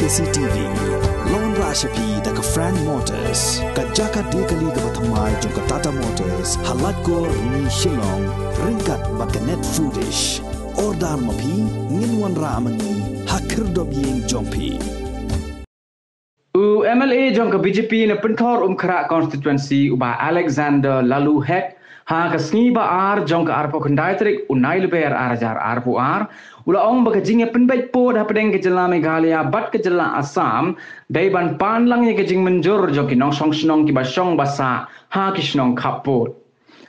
CCTV Lone Rashapi Daka Frank Motors Kajaka Dekali Gabatamai Junka Tata Motors Halatgor Ni Shillong Rinkat Bakanet Foodish Ordar Mapi Ninwan Ramani Hakir Dobying Jompi MLA jongka BJP na penthor Khra constituency uba Alexander Lalu Hek ha kasngi ba ar jongka arpo khandai trik unai leber arajar arpo ar ula ong ba kajing penbait po da pedeng kejela Meghalaya bat kejela Assam dai ban pan lang ye kajing menjur joki nong song snong ki ba song basa ha kisnong Khapppud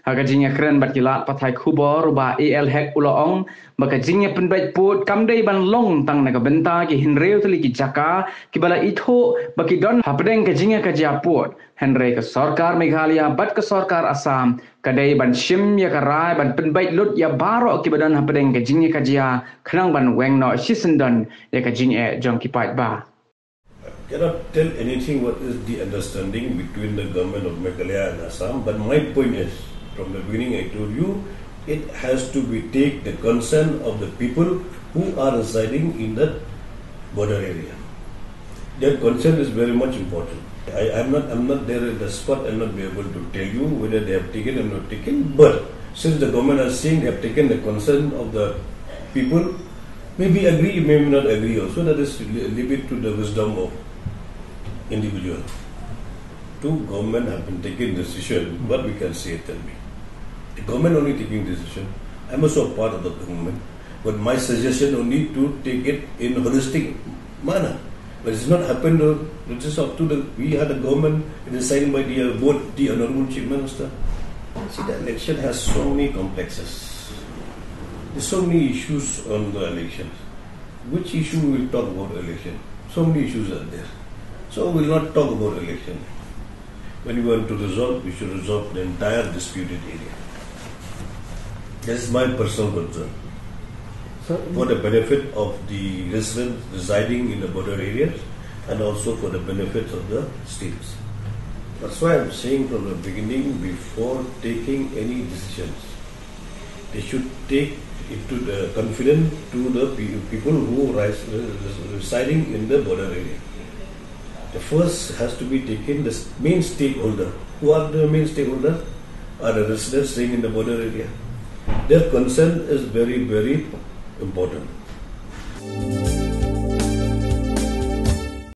Hagajingnya keren bat gila pathai khubor ba AL Hek ula ong bakajingnya penbait put kam dai ban long tang naga benta ki hinreu tali ki jaka ki bala itho baki don hapdeng kajingnya kajia put henre ka sarkar Meghalaya bat ka sarkar Assam kadai ban Shim ya karai ban penbait lut ya baro ki badan hapdeng kajingnya kajia khnang ban wengno shisendon ya kajingnya jong ki Paidbah Cannot tell anything what is the understanding between the government of Meghalaya and Assam, but my point is, from the beginning I told you, it has to be take the concern of the people who are residing in the border area. Their concern is very much important. I'm not there at the spot. I'm not be able to tell you whether they have taken or not taken. But since the government is saying they have taken the concern of the people, maybe agree, maybe not agree. Also, that is leave it to the wisdom of individual. Two government have been taking decision. What we can say? Tell me. The government only taking decision. I'm also a part of the government, but my suggestion only to take it in holistic manner. But it's not happened. It is up to the. We had a government. It is signed by both the honorable chief minister. See, the election has so many complexes. There's so many issues on the election. Which issue we will talk about election? So many issues are there. So we will not talk about election. When we want to resolve, we should resolve the entire disputed area. That is my personal concern. For the benefit of the residents residing in the border areas and also for the benefit of the states. That's why I'm saying from the beginning, before taking any decisions, they should take it to the confidence to the people who are residing in the border area. The first has to be taken, the main stakeholder. Who are the main stakeholder? Are the residents staying in the border area. Their concern is very, very important.